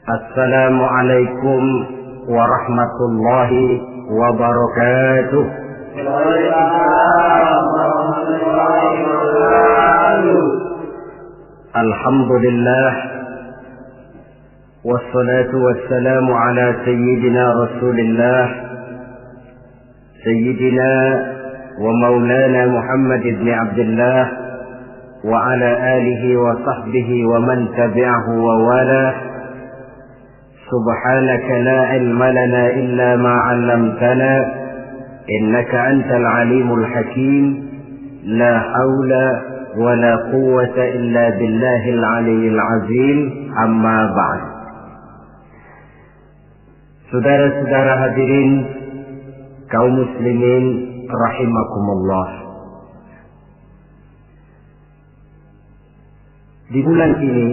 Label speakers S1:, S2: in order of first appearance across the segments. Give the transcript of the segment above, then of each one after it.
S1: Assalamualaikum warahmatullahi wabarakatuh. Alhamdulillah, wassalatu wassalamu ala sayyidina Rasulillah, sayyidina wa maulana Muhammad ibn Abdullah, wa ala alihi wa sahbihi wa man tabi'ahu wa walah. Subhanaka la ilma lana illa ma 'allamtana innaka antal alimul hakim. La haula wa la quwwata illa billahil aliyyil azim. Amma ba'd. Saudara-saudara hadirin kaum muslimin rahimakumullah. Di bulan ini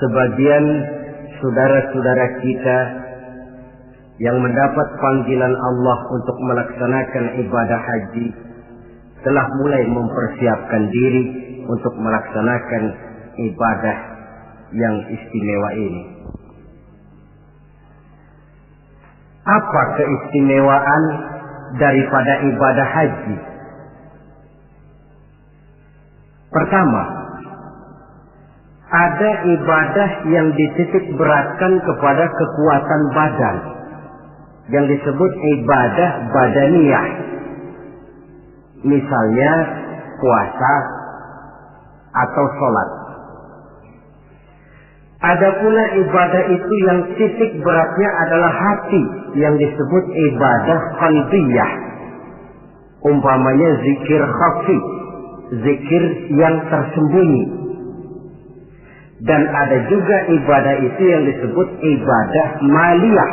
S1: sebagian saudara-saudara kita yang mendapat panggilan Allah untuk melaksanakan ibadah haji telah mulai mempersiapkan diri untuk melaksanakan ibadah yang istimewa ini. Apa keistimewaan daripada ibadah haji? Pertama, ada ibadah yang dititik beratkan kepada kekuatan badan, yang disebut ibadah badaniyah. Misalnya puasa atau sholat. Ada pula ibadah itu yang titik beratnya adalah hati, yang disebut ibadah qalbiyah. Umpamanya zikir khafi, zikir yang tersembunyi. Dan ada juga ibadah itu yang disebut ibadah maliyah,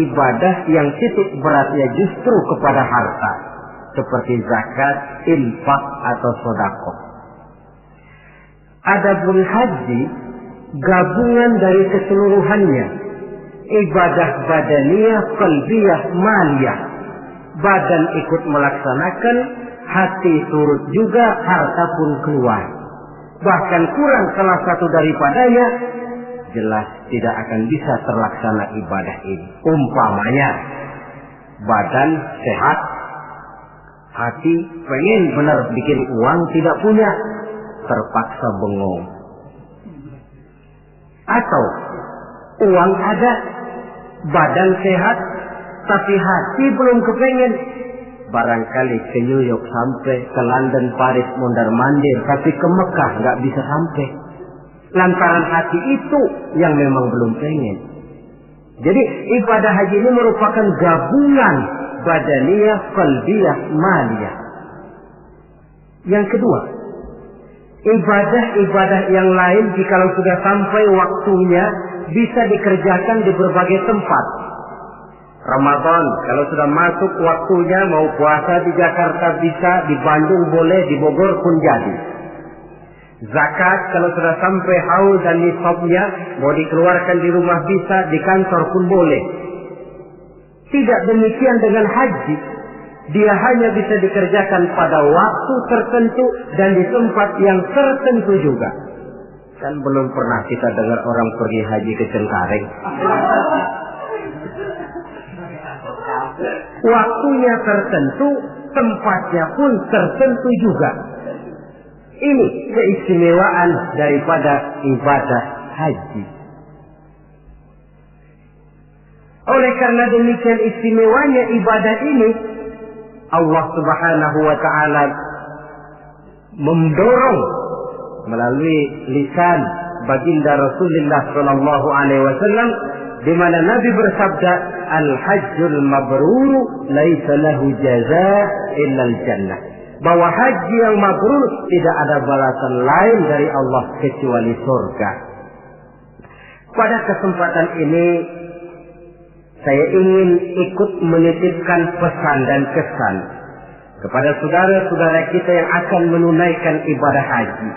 S1: ibadah yang titik beratnya justru kepada harta, seperti zakat, infak atau sedekah. Adapun haji gabungan dari keseluruhannya, ibadah badaniyah, qalbiyah, maliyah. Badan ikut melaksanakan, hati turut juga, harta pun keluar. Bahkan kurang salah satu daripadanya, jelas tidak akan bisa terlaksana ibadah ini. Umpamanya badan sehat, hati pengen benar bikin uang, tidak punya, terpaksa bengong. Atau uang ada, badan sehat, tapi hati belum kepengen. Barangkali ke New York sampai, ke London, Paris, mondar-mandir, tapi ke Mekah nggak bisa sampai. Lantaran hati itu yang memang belum pengen. Jadi ibadah haji ini merupakan gabungan badaniyah, qalbiyah, maliyah. Yang kedua, ibadah-ibadah yang lain jikalau sudah sampai waktunya bisa dikerjakan di berbagai tempat. Ramadan, kalau sudah masuk waktunya, mau puasa di Jakarta bisa, di Bandung boleh, di Bogor pun jadi. Zakat, kalau sudah sampai haul dan nisabnya, mau dikeluarkan di rumah bisa, di kantor pun boleh. Tidak demikian dengan haji. Dia hanya bisa dikerjakan pada waktu tertentu dan di tempat yang tertentu juga. Kan belum pernah kita dengar orang pergi haji ke Cengkareng. Waktunya tertentu, tempatnya pun tertentu juga. Ini keistimewaan daripada ibadah haji. Oleh karena demikian istimewanya ibadah ini, Allah Subhanahu wa ta'ala mendorong melalui lisan baginda Rasulullah sallallahu alaihi wasallam, di mana Nabi bersabda, al-hajjul mabrur laisa lahu jazaa illa al-jannah. Bahwa haji yang mabrur tidak ada balasan lain dari Allah kecuali surga. Pada kesempatan ini saya ingin ikut menitipkan pesan dan kesan kepada saudara-saudara kita yang akan menunaikan ibadah haji.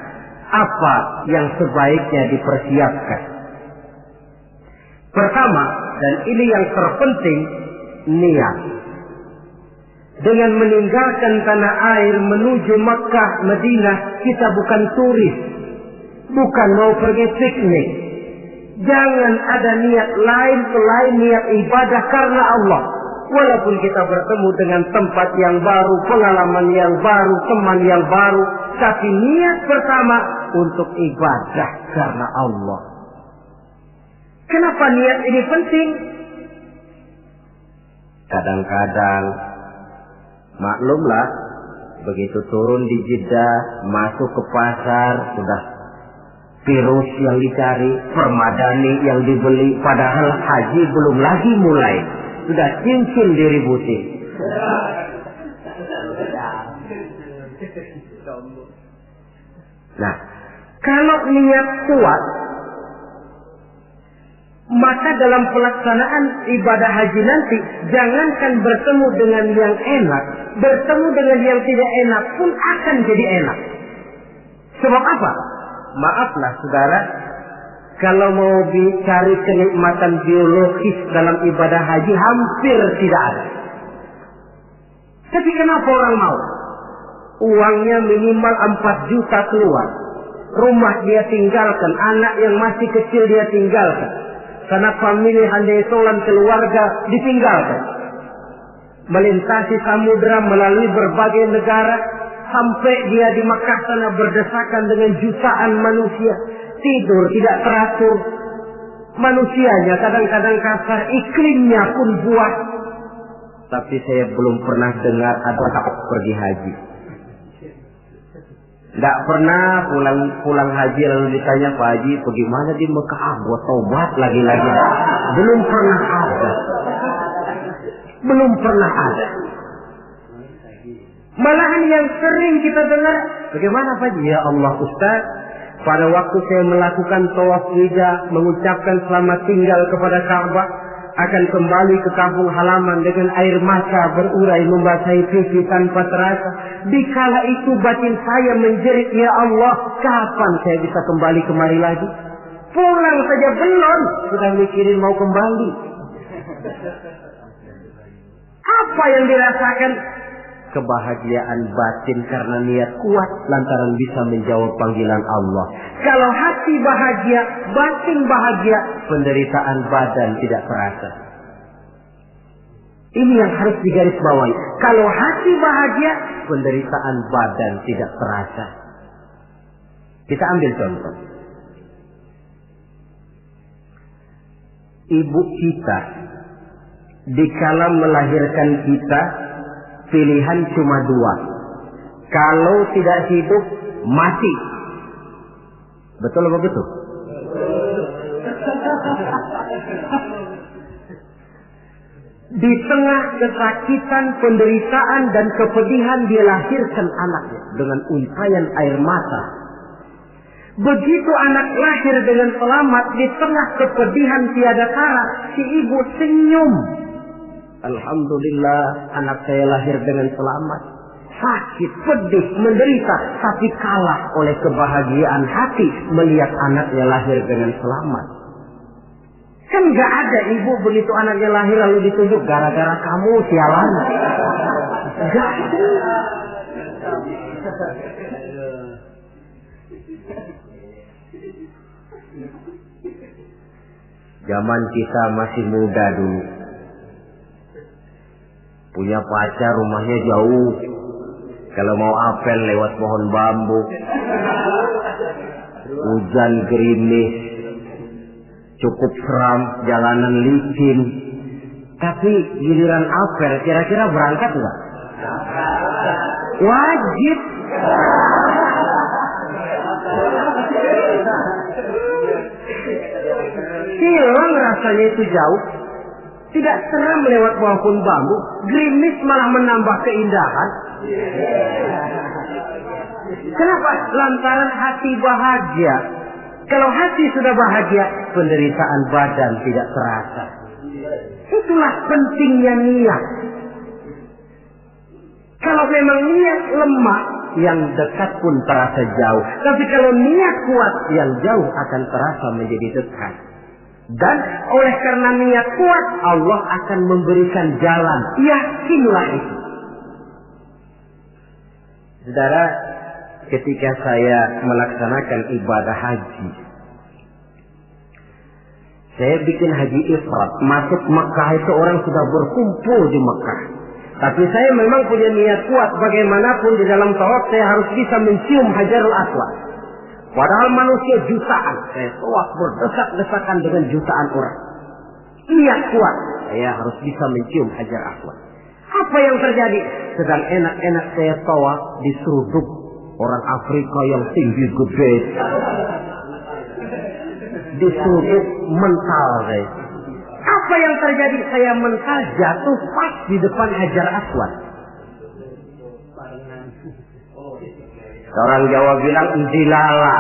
S1: Apa yang sebaiknya dipersiapkan? Pertama, dan ini yang terpenting, niat. Dengan meninggalkan tanah air menuju Makkah, Madinah, kita bukan turis, bukan mau pergi piknik, Jangan ada niat lain selain niat ibadah karena Allah. Walaupun kita bertemu dengan tempat yang baru, pengalaman yang baru, teman yang baru, tapi niat pertama untuk ibadah karena Allah. Kenapa niat ini penting? Kadang-kadang maklumlah, begitu turun di Jeddah, masuk ke pasar, sudah virus yang dicari, permadani yang dibeli, padahal haji belum lagi mulai, sudah cincin diributi. Nah, kalau niat kuat, maka dalam pelaksanaan ibadah haji nanti, jangankan bertemu dengan yang enak, bertemu dengan yang tidak enak pun akan jadi enak. Sebab apa? Maaflah saudara, kalau mau dicari kenikmatan biologis dalam ibadah haji hampir tidak ada. Tapi kenapa orang mau? Uangnya minimal 4 juta keluar. Rumah dia tinggalkan, anak yang masih kecil dia tinggalkan. Karena famili handai solan keluarga ditinggalkan. Melintasi samudera melalui berbagai negara. Sampai dia di Makkah sana berdesakan dengan jutaan manusia. Tidur tidak teratur. Manusianya kadang-kadang kasar. Iklimnya pun buat. Tapi saya belum pernah dengar ada pergi haji. Tidak pernah pulang haji lalu ditanya, Pak Haji bagaimana di Mekah? Buat taubat lagi-lagi. Belum pernah ada. Belum pernah ada. Malahan yang sering kita dengar, bagaimana Pak Haji? Ya Allah Ustaz, pada waktu saya melakukan tawaf wida, mengucapkan selamat tinggal kepada Ka'bah, akan kembali ke kampung halaman dengan air mata berurai membasahi pipi tanpa terasa. Dikala itu batin saya menjerit, ya Allah, kapan saya bisa kembali kemari lagi? Pulang saja belum, sudah mikirin mau kembali. Apa yang dirasakan? Kebahagiaan batin karena niat kuat lantaran bisa menjawab panggilan Allah. Kalau hati bahagia, batin bahagia, penderitaan badan tidak terasa. Ini yang harus digarisbawahi. Kalau hati bahagia, penderitaan badan tidak terasa. Kita ambil contoh. Ibu kita dikala melahirkan kita, pilihan cuma 2. Kalau tidak hidup, mati. Betul apa betul? Di tengah kesakitan, penderitaan, dan kepedihan dia lahirkan anaknya dengan untayan air mata. Begitu anak lahir dengan selamat, di tengah kepedihan tiada tara, si ibu senyum. Alhamdulillah, anak saya lahir dengan selamat. Sakit, pedih, menderita, tapi kalah oleh kebahagiaan hati melihat anaknya lahir dengan selamat. Kan gak ada ibu begitu anaknya lahir lalu ditunjuk, gara-gara kamu sialan. Gak ada. Zaman kita masih muda dulu. Punya pacar rumahnya jauh. Kalau mau apel lewat pohon bambu. Hujan gerimis. Cukup seram, jalanan licin. Tapi giliran apel kira-kira berangkat enggak? Wajib. Hilang rasanya itu jauh. Tidak seram lewat pohon bambu. Gerimis malah menambah keindahan. Kenapa? Lantaran hati bahagia. Kalau hati sudah bahagia, penderitaan badan tidak terasa. Itulah pentingnya niat. Kalau memang niat lemah, yang dekat pun terasa jauh. Tapi kalau niat kuat, yang jauh akan terasa menjadi dekat. Dan oleh karena niat kuat, Allah akan memberikan jalan. Yakinlah itu. Saudara, ketika saya melaksanakan ibadah haji, Saya bikin haji ifrat, masuk Mekah itu orang sudah berkumpul di Mekah. Tapi saya memang punya niat kuat, bagaimanapun di dalam tawaf saya harus bisa mencium Hajarul Aswad. Padahal manusia jutaan, saya tawaf berdesak-desakan dengan jutaan orang. Niat kuat, saya harus bisa mencium Hajar Aswad. Apa yang terjadi? Sedang enak-enak saya tawaf, diseruduk orang Afrika yang tinggi gede. Diseruduk mental saya. Apa yang terjadi? Saya mental jatuh pas di depan Hajar Aswad. Orang Jawa bilang njilala.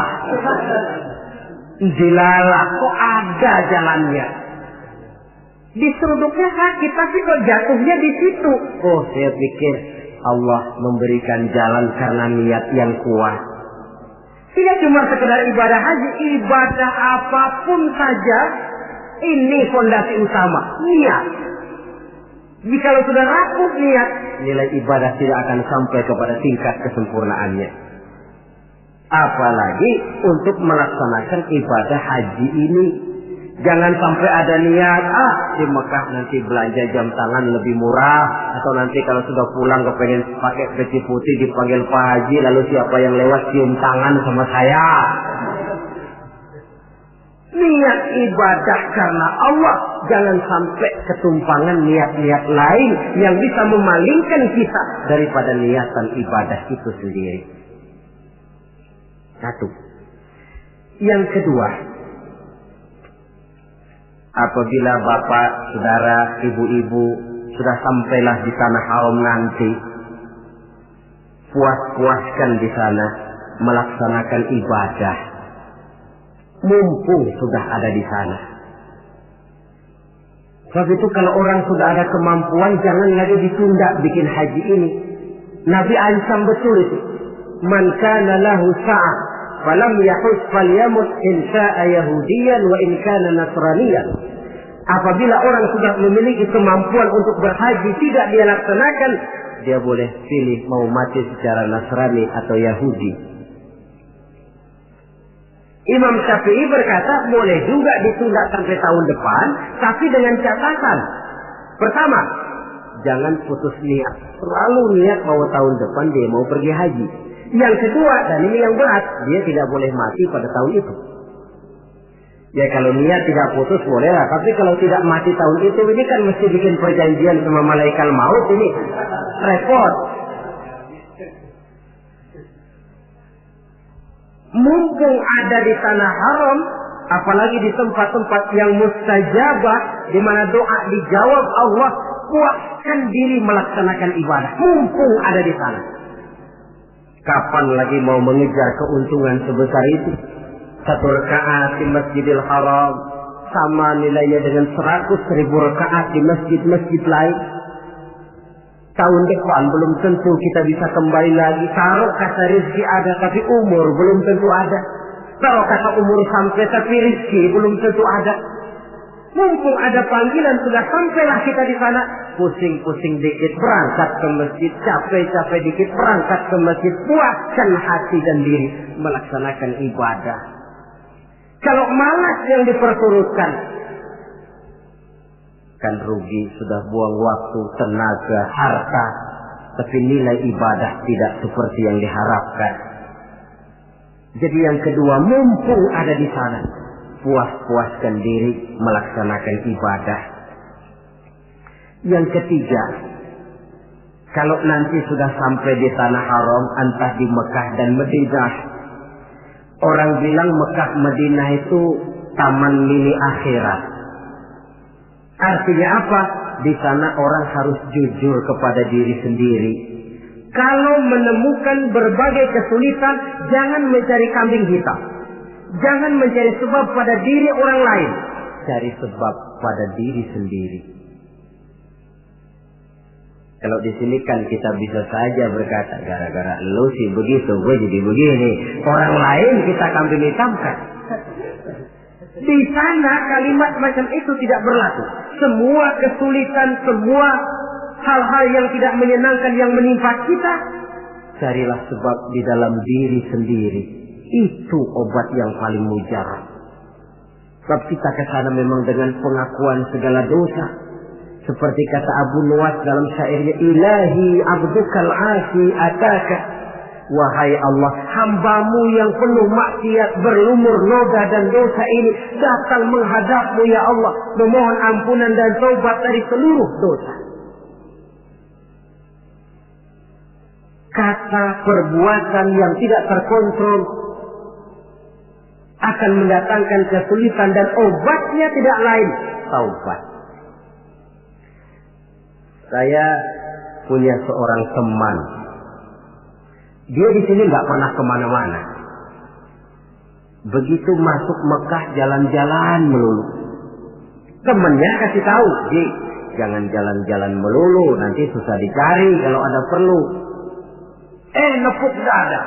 S1: Njilala, kok ada jalannya? Diseruduknya sakit, tapi kok jatuhnya di situ? Oh, saya pikir Allah memberikan jalan karena niat yang kuat. Tidak cuma sekedar ibadah haji, ibadah apapun saja, ini fondasi utama, niat. Jika sudah rapuh niat, nilai ibadah tidak akan sampai kepada tingkat kesempurnaannya. Apalagi untuk melaksanakan ibadah haji ini. Jangan sampai ada niat, di Mekah nanti belanja jam tangan lebih murah. Atau nanti kalau sudah pulang kepengen pakai peci putih dipanggil Pak Haji. Lalu siapa yang lewat cium tangan sama saya. Niat ibadah karena Allah. Jangan sampai ketumpangan niat-niat lain yang bisa memalingkan kita daripada niatan ibadah itu sendiri. Satu. Yang kedua, apabila bapak, saudara, ibu-ibu sudah sampailah di tanah haram nanti, puas-puaskan di sana melaksanakan ibadah. Mumpung sudah ada di sana. Sebab itu kalau orang sudah ada kemampuan, jangan lagi ditunda bikin haji ini. Nabi ancam betul itu. Man kana lahu sa'ah falam yahus falyamut in sya'a yahudiyan wa in kana nasraniyan. Apabila orang sudah memiliki kemampuan untuk berhaji tidak dia laksanakan, dia boleh pilih mau mati secara Nasrani atau Yahudi. Imam Syafi'i berkata boleh juga ditunda sampai tahun depan, tapi dengan catatan. Pertama, jangan putus niat. Selalu niat bahwa tahun depan dia mau pergi haji. Yang kedua, dan ini yang berat, dia tidak boleh mati pada tahun itu. Ya kalau niat tidak putus bolehlah, tapi kalau tidak mati tahun itu, ini kan mesti bikin perjanjian sama malaikat maut, ini repot. Mumpung ada di tanah haram, apalagi di tempat-tempat yang mustajabah, di mana doa dijawab Allah, kuatkan diri melaksanakan ibadah. Mumpung ada di sana. Kapan lagi mau mengejar keuntungan sebesar itu? 1 rakaat di Masjidil Haram sama nilainya dengan 100.000 rakaat di masjid-masjid lain. Tahun depan belum tentu kita bisa kembali lagi. Taruh kata rezeki ada tapi umur belum tentu ada. Taruh kata umur sampai tapi rezeki belum tentu ada. Mumpung ada panggilan sudah sampailah kita di sana. Pusing-pusing dikit berangkat ke masjid, capek-capek dikit berangkat ke masjid. Puaskan hati dan diri melaksanakan ibadah. Kalau malas yang diperturutkan, kan rugi, sudah buang waktu, tenaga, harta, tapi nilai ibadah tidak seperti yang diharapkan. Jadi yang kedua, mumpung ada di sana, puas-puaskan diri melaksanakan ibadah. Yang ketiga, kalau nanti sudah sampai di tanah haram, entah di Mekah dan Madinah, orang bilang Mekah Madinah itu taman mini akhirat. Artinya apa? Di sana orang harus jujur kepada diri sendiri. Kalau menemukan berbagai kesulitan, jangan mencari kambing hitam. Jangan mencari sebab pada diri orang lain. Cari sebab pada diri sendiri. Kalau di sini kan kita bisa saja berkata, gara-gara lu sih begitu, gue jadi begini. Orang lain kita kambing hitamkan. Di sana kalimat macam itu tidak berlaku. Semua kesulitan, semua hal-hal yang tidak menyenangkan yang menimpa kita, carilah sebab di dalam diri sendiri. Itu obat yang paling mujarab. Sebab kita ke sana memang dengan pengakuan segala dosa. Seperti kata Abu Nuwas dalam syairnya, Ilahi abdukal asi ataka. Wahai Allah, hambamu yang penuh maksiat, berlumur noda dan dosa ini datang menghadapmu ya Allah, memohon ampunan dan taubat dari seluruh dosa. Kata perbuatan yang tidak terkontrol akan mendatangkan kesulitan dan obatnya tidak lain taubat. Saya punya seorang teman. Dia di sini nggak pernah kemana-mana. Begitu masuk Mekah jalan-jalan melulu. Temennya kasih tahu, Ji, jangan jalan-jalan melulu, nanti susah dicari kalau ada perlu. Nepuk dada.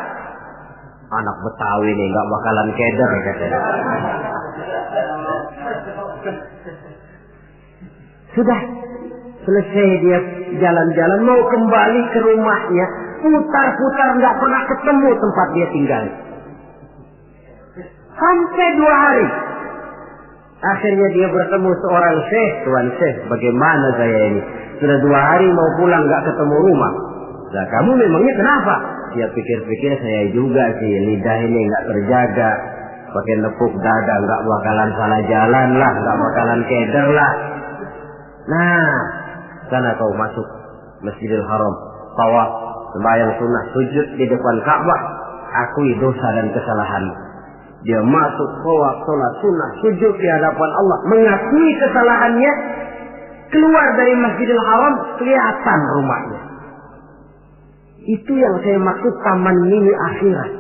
S1: Anak Betawi nih nggak bakalan keder katanya. Sudah selesai dia jalan-jalan mau kembali ke rumahnya, putar-putar nggak pernah ketemu tempat dia tinggal. Sampai 2 hari. Akhirnya dia bertemu seorang syekh. Tuan syekh, bagaimana saya ini? Sudah 2 hari mau pulang nggak ketemu rumah. Nah, kamu memangnya kenapa? Dia pikir-pikir, saya juga sih, lidah ini nggak terjaga. Pakai nepuk dada, nggak bakalan salah jalan lah, nggak bakalan keder lah. Nah, sana kau masuk Masjidil Haram, tawaf, sembahyang sunnah, sujud di depan Ka'bah, akui dosa dan kesalahan. Dia masuk tawaf, sholat sunnah, sujud di hadapan Allah, mengakui kesalahannya, keluar dari Masjidil Haram, kelihatan rumahnya. Itu yang saya maksud taman mini akhirat.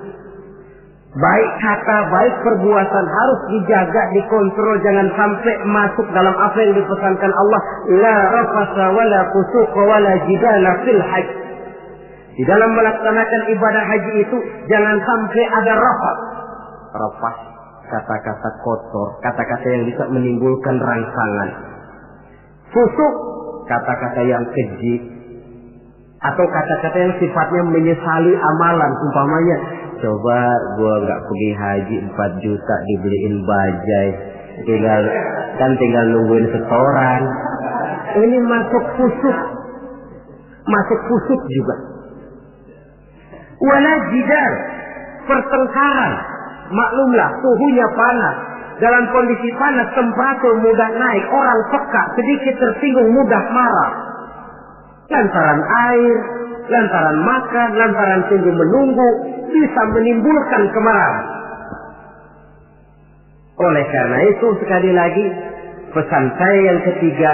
S1: Baik kata, baik perbuatan harus dijaga, dikontrol, jangan sampai masuk dalam apa yang dipesankan Allah. La rafasa wala fusuqa wala jidala fil hajj. Di dalam melaksanakan ibadah haji itu jangan sampai ada rafas. Rafas, kata-kata kotor, kata-kata yang bisa menimbulkan rangsangan. Fusuk, kata-kata yang keji, atau kata-kata yang sifatnya menyesali amalan. Umpamanya, coba gua nggak pergi haji 4 juta dibeliin bajai, tinggal nungguin setoran. Ini masuk fusuk juga. Wala jidal, pertengkaran. Maklumlah suhunya panas. Dalam kondisi panas temperatur mudah naik, orang peka, sedikit tersinggung mudah marah. Lantaran air, lantaran makan, lantaran tunggu menunggu, bisa menimbulkan kemarahan. Oleh karena itu, sekali lagi, pesan saya yang ketiga,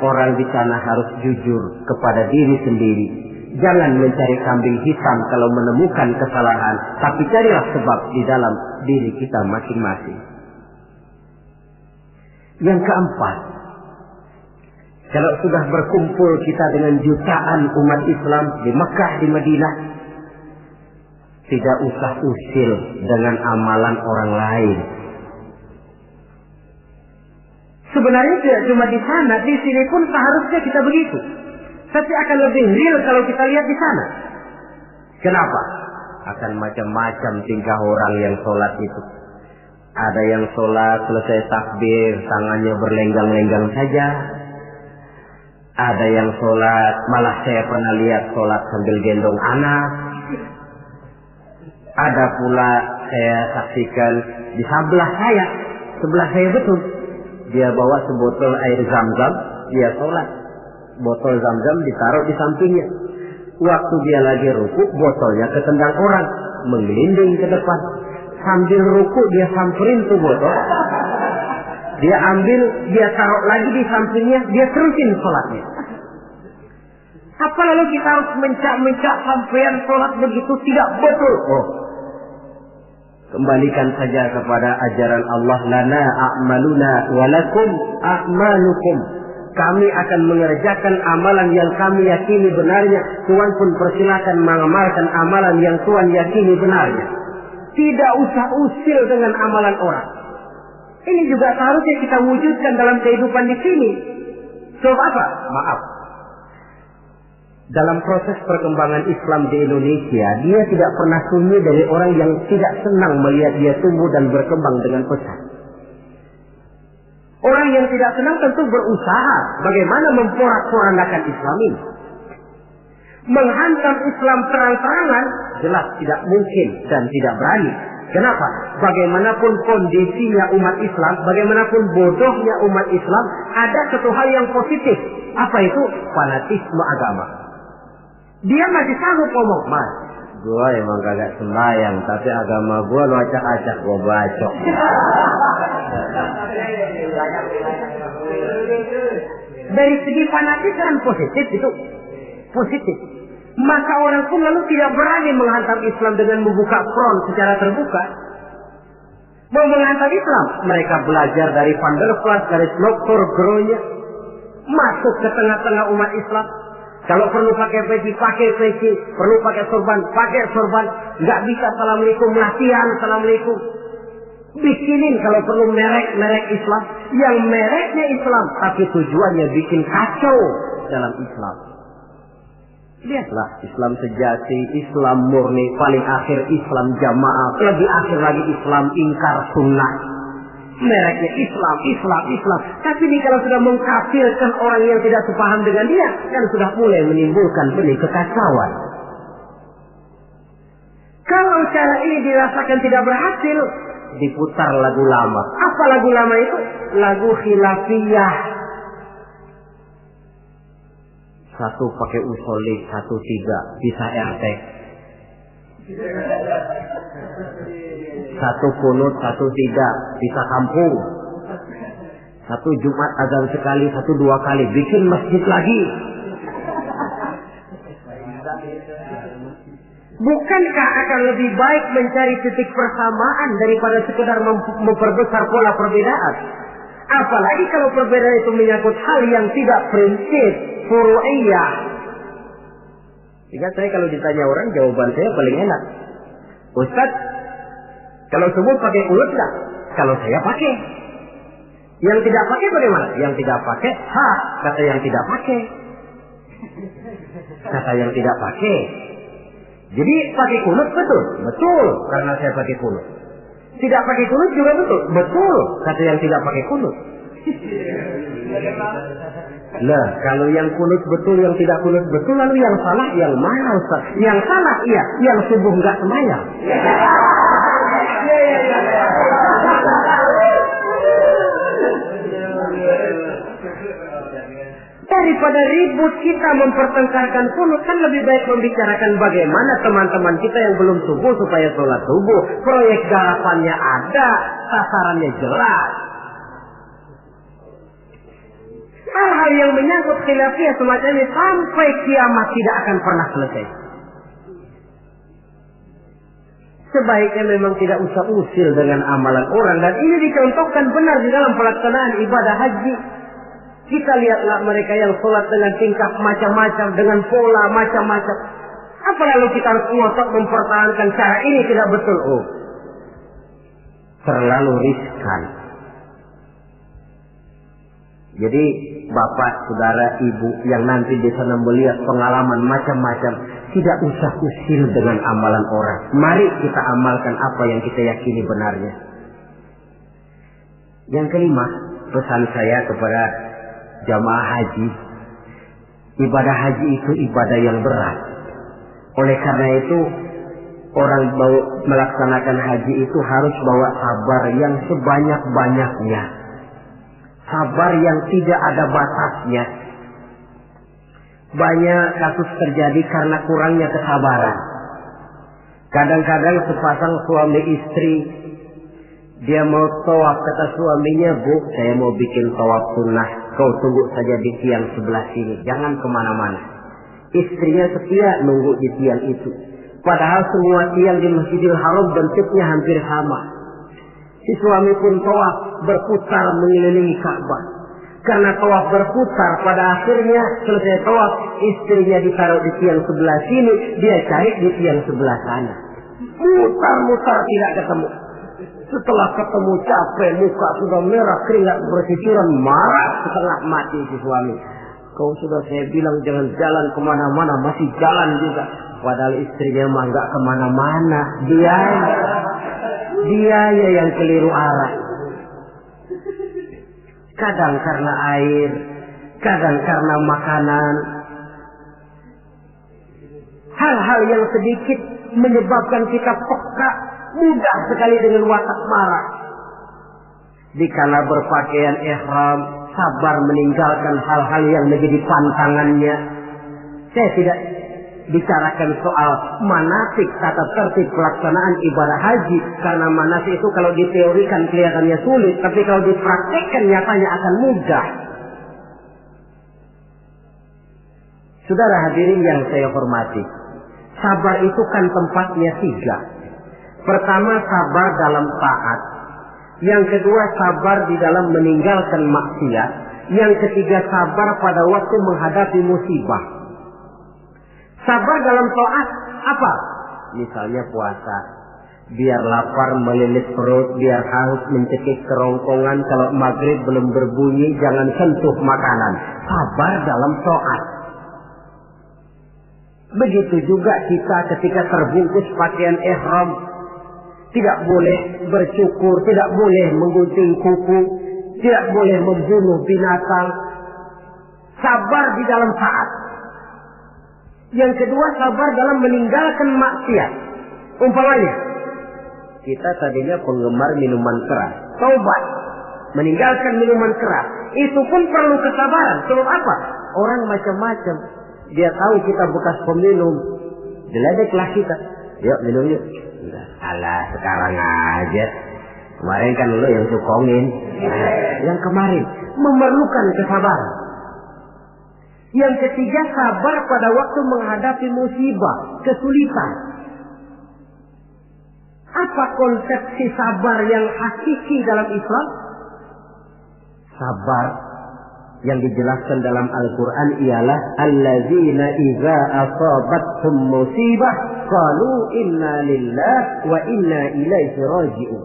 S1: orang di sana harus jujur kepada diri sendiri. Jangan mencari kambing hitam kalau menemukan kesalahan, tapi carilah sebab di dalam diri kita masing-masing. Yang keempat, kalau sudah berkumpul kita dengan jutaan umat Islam di Mekah, di Madinah, tidak usah usil dengan amalan orang lain. Sebenarnya tidak cuma di sana, di sini pun seharusnya kita begitu. Tapi akan lebih real kalau kita lihat di sana. Kenapa? Akan macam-macam tingkah orang yang sholat itu. Ada yang sholat selesai takbir, tangannya berlenggang-lenggang saja. Ada yang sholat, malah saya pernah lihat sholat sambil gendong anak. Ada pula saya saksikan di sebelah saya betul. Dia bawa sebotol air zam-zam, dia sholat. Botol zam-zam ditaruh di sampingnya. Waktu dia lagi ruku, botolnya ketendang orang, menggelinding ke depan. Sambil ruku dia samperin tuh botol. Dia ambil, dia taruh lagi di sampingnya, dia terusin sholatnya. Apa lalu kita harus mencak-mencak sampean sholat begitu? Tidak betul. Kembalikan saja kepada ajaran Allah. Lana a'maluna walakum a'malukum. Kami akan mengerjakan amalan yang kami yakini benarnya. Tuhan pun persilakan mengamalkan amalan yang Tuhan yakini benarnya. Tidak usah usil dengan amalan orang. Ini juga seharusnya kita wujudkan dalam kehidupan di sini. Sebab apa? Maaf. Dalam proses perkembangan Islam di Indonesia, dia tidak pernah sunyi dari orang yang tidak senang melihat dia tumbuh dan berkembang dengan pesat. Orang yang tidak senang tentu berusaha bagaimana memporak-porandakan Islam ini. Menghantam Islam terang-terangan jelas tidak mungkin dan tidak berani. Kenapa? Bagaimanapun kondisinya umat Islam, bagaimanapun bodohnya umat Islam, ada satu hal yang positif. Apa itu? Fanatisme agama. Dia masih sanggup ngomong, Mas, gua emang kagak sembahyang, tapi agama gua lu acak-acak, gua bacok. Dari segi fanatisme positif itu positif. Maka orang pun lalu tidak berani menghantam Islam dengan membuka front secara terbuka. Mau menghantam Islam, mereka belajar dari Van der Plas, dari Dr. Gronya, masuk ke tengah-tengah umat Islam. Kalau perlu pakai peci, perlu pakai sorban, nggak bisa assalamualaikum, latihan assalamualaikum. Bikinin kalau perlu merek Islam, yang mereknya Islam, tapi tujuannya bikin kacau dalam Islam. Lihatlah Islam sejati, Islam murni, paling akhir Islam jamaah, lebih akhir lagi Islam ingkar sunnah. Mereknya Islam. Tapi ini kalau sudah mengkafirkan orang yang tidak sepaham dengan dia, kan sudah mulai menimbulkan benih kekacauan. Kalau cara ini dirasakan tidak berhasil, diputar lagu lama. Apa lagu lama itu? Lagu khilafiyah. Satu pakai usolik, 1-3 bisa RT. Satu kunut, 1-3 bisa kampung. Satu Jumat azan sekali, 1-2 kali bikin masjid lagi. Bukankah akan lebih baik mencari titik persamaan daripada sekedar memperbesar pola perbedaan? Apalagi kalau perbedaan itu menyangkut hal yang tidak prinsip, furu'iyah. Sehingga saya kalau ditanya orang, jawaban saya paling enak. Ustaz, kalau subuh pakai ulut enggak? Kalau saya pakai. Yang tidak pakai bagaimana? Yang tidak pakai, kata yang tidak pakai. Kata yang tidak pakai. Jadi pakai kunut betul? Betul, karena saya pakai kunut. Tidak pakai kunut juga betul? Betul, kata yang tidak pakai kunut. Lah, kalau yang kunut betul, yang tidak kunut betul, lalu yang salah yang mana Ustaz? Yang salah iya, yang subuh enggak sembahyang. Daripada ribut kita mempertengkarkan kunut, kan lebih baik membicarakan bagaimana teman-teman kita yang belum subuh supaya sholat subuh. Proyek garapannya ada, sasarannya jelas. Hal-hal yang menyangkut khilafiyah semacam ini sampai kiamat tidak akan pernah selesai. Sebaiknya memang tidak usah usil dengan amalan orang, dan ini dicontohkan benar di dalam pelaksanaan ibadah haji. Kita lihatlah mereka yang sholat dengan tingkah macam-macam, dengan pola macam-macam. Apa lalu kita harus ngotot mempertahankan cara ini tidak betul? Oh, terlalu riskan. Jadi bapak, saudara, ibu yang nanti di sana melihat pengalaman macam-macam, tidak usah usil dengan amalan orang. Mari kita amalkan apa yang kita yakini benarnya. Yang kelima, pesan saya kepada jamaah haji, ibadah haji itu ibadah yang berat. Oleh karena itu, orang melaksanakan haji itu harus bawa sabar yang sebanyak-banyaknya. Sabar yang tidak ada batasnya. Banyak kasus terjadi karena kurangnya kesabaran. Kadang-kadang sepasang suami istri, dia mau tawaf, kata suaminya, Bu, saya mau bikin tawaf sunnah. Kau tunggu saja di tiang sebelah sini, jangan kemana-mana. Istrinya setia nunggu di tiang itu. Padahal semua tiang di Masjidil Haram bentuknya hampir sama. Si suami pun tawaf berputar mengelilingi Ka'bah. Karena tawaf berputar, pada akhirnya selesai tawaf, istrinya ditaruh di tiang sebelah sini, dia cari di tiang sebelah sana. Mutar-mutar tidak ketemu. Setelah ketemu capek, muka sudah merah, keringat bercucuran, marah setengah mati si suami. Kau sudah saya bilang jangan jalan kemana-mana, masih jalan juga. Padahal istrinya mah nggak kemana-mana, dia yang keliru arah. kadang karena air, kadang karena makanan. Hal-hal yang sedikit menyebabkan kita peka, mudah sekali dengan watak marah. Dikala berpakaian ihram, sabar meninggalkan hal-hal yang menjadi pantangannya. Saya tidak bicarakan soal manasik, tata tertib pelaksanaan ibadah haji, karena manasik itu kalau diteorikan kelihatannya sulit, tapi kalau dipraktekkan nyatanya akan mudah. Saudara hadirin yang saya hormati, sabar itu kan tempatnya 3. Pertama, sabar dalam taat. Yang kedua, sabar di dalam meninggalkan maksiat. Yang ketiga, sabar pada waktu menghadapi musibah. Sabar dalam taat apa? Misalnya puasa. Biar lapar melilit perut, biar haus mencekik kerongkongan, kalau maghrib belum berbunyi jangan sentuh makanan. Sabar dalam taat. Begitu juga kita ketika terbungkus pakaian ihram. Tidak boleh bercukur, tidak boleh menggunting kuku, tidak boleh membunuh binatang. Sabar di dalam taat. Yang kedua, sabar dalam meninggalkan maksiat. Umpamanya, kita tadinya penggemar minuman keras, taubat, meninggalkan minuman keras. Itu pun perlu kesabaran. Sebab apa? Orang macam-macam. Dia tahu kita bekas peminum, diledeklah kita. Yuk minum yuk. Alah, sekarang aja. Kemarin kan lu yang sukongin. Yang kemarin memerlukan kesabaran. Yang ketiga, sabar pada waktu menghadapi musibah, kesulitan. Apa konsepsi sabar yang hakiki dalam Islam? Sabar yang dijelaskan dalam Al-Quran ialah allazina idza asabathum musibah qalu inna lillahi wa inna ilaihi raji'un.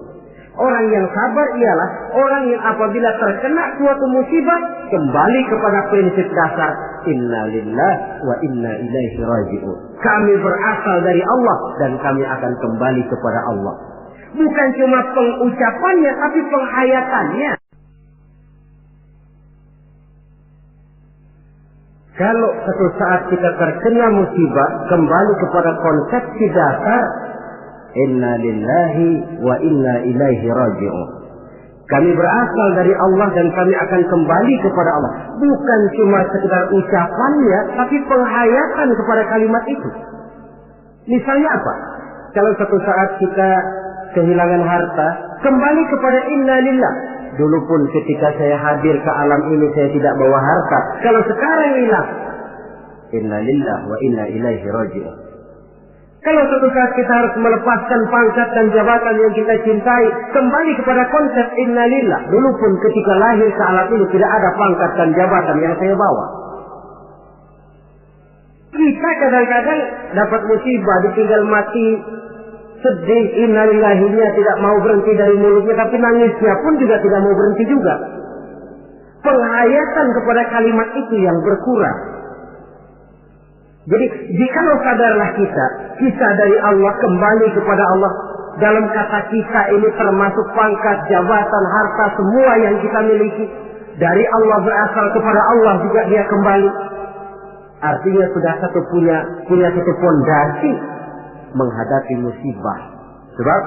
S1: Orang yang sabar ialah orang yang apabila terkena suatu musibah kembali kepada prinsip dasar inna lillahi wa inna ilaihi raji'un. Kami berasal dari Allah dan kami akan kembali kepada Allah. Bukan cuma pengucapannya tapi penghayatannya. Kalau suatu saat kita terkena musibah, kembali kepada konsepsi dasar inna lillahi wa inna ilaihi raji'un. Kami berasal dari Allah dan kami akan kembali kepada Allah. Bukan cuma sekedar ucapannya, tapi penghayatan kepada kalimat itu. Misalnya apa? Kalau suatu saat kita kehilangan harta, kembali kepada inna lillah. Dulu pun ketika saya hadir ke alam ini saya tidak bawa harta. Kalau sekarang hilang, inna lillah wa inna ilaihi raji'un. Kalau suatu saat kita harus melepaskan pangkat dan jabatan yang kita cintai, kembali kepada konsep inna lillah. Dulu pun ketika lahir ke alam ini tidak ada pangkat dan jabatan yang saya bawa. Kita kadang-kadang dapat musibah, ditinggal mati, sedih, innalillahinya tidak mau berhenti dari mulutnya, tapi nangisnya pun juga tidak mau berhenti juga. Penghayatan kepada kalimat itu yang berkurang. Jadi jikalau sadarlah kita dari Allah kembali kepada Allah. Dalam kata kita ini termasuk pangkat, jabatan, harta, semua yang kita miliki. Dari Allah berasal kepada Allah juga dia kembali. Artinya sudah punya satu fondasi menghadapi musibah. Sebab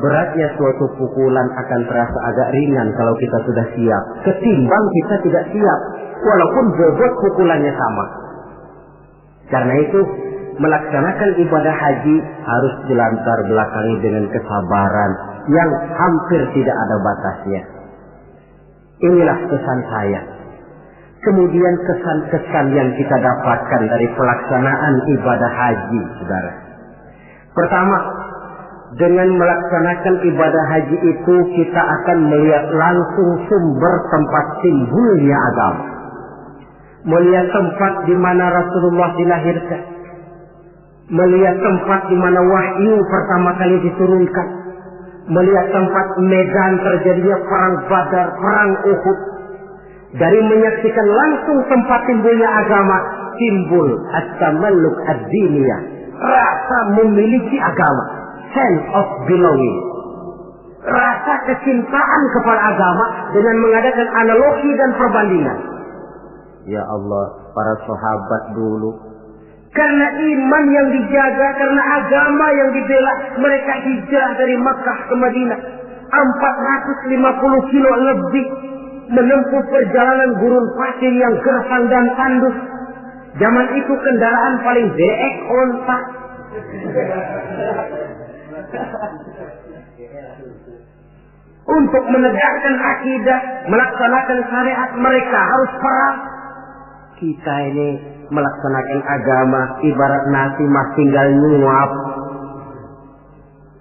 S1: beratnya suatu pukulan akan terasa agak ringan kalau kita sudah siap, ketimbang kita tidak siap walaupun bobot pukulannya sama. Karena itu melaksanakan ibadah haji harus dilantar belakangi dengan kesabaran yang hampir tidak ada batasnya. Inilah pesan saya. Kemudian kesan-kesan yang kita dapatkan dari pelaksanaan ibadah haji, saudara. Pertama, dengan melaksanakan ibadah haji itu kita akan melihat langsung sumber tempat timbulnya agama. Melihat tempat di mana Rasulullah dilahirkan. Melihat tempat di mana wahyu pertama kali diturunkan. Melihat tempat medan terjadinya perang Badar, perang Uhud. Dari menyaksikan langsung tempat timbulnya agama, timbul at-tamalluk ad-diniyah. Rasa memiliki agama, sense of belonging. rasa kecintaan kepada agama dengan mengadakan analogi dan perbandingan. Ya Allah, para sahabat dulu, karena iman yang dijaga, karena agama yang dibela, mereka hijrah dari Makkah ke Madinah 450 kilo lebih, menempuh perjalanan gurun pasir yang gersang dan tandus. Zaman itu kendaraan paling jelek onta. Untuk menegakkan akidah, melaksanakan syariat, mereka harus perang. Kita ini melaksanakan agama ibarat nasi mas tinggal nyuap.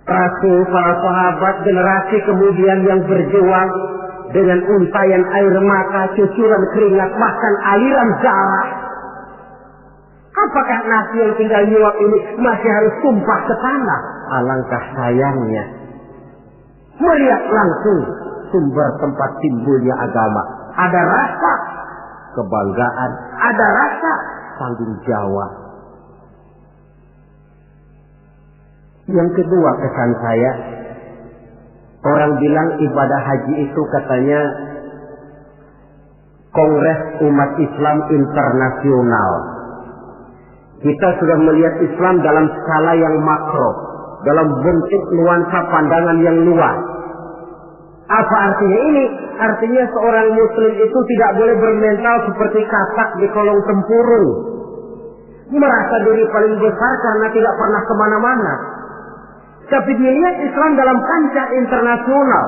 S1: Rasul, para sahabat, generasi kemudian yang berjuang dengan untayan air mata, cucuran keringat, bahkan aliran darah. Apakah nasi yang tinggal nyuap ini masih harus tumpah ke tanah? Alangkah sayangnya melihat langsung sumber tempat timbulnya agama. Ada rasa kebanggaan, ada rasa tanggung jawab. Yang kedua kesan saya, orang bilang ibadah haji itu katanya Kongres Umat Islam Internasional. Kita sudah melihat Islam dalam skala yang makro, dalam bentuk nuansa pandangan yang luas. Apa artinya ini? Artinya seorang muslim itu tidak boleh bermental seperti katak di kolong tempurung, merasa diri paling besar karena tidak pernah kemana-mana. Tapi dilihat Islam dalam kancah internasional,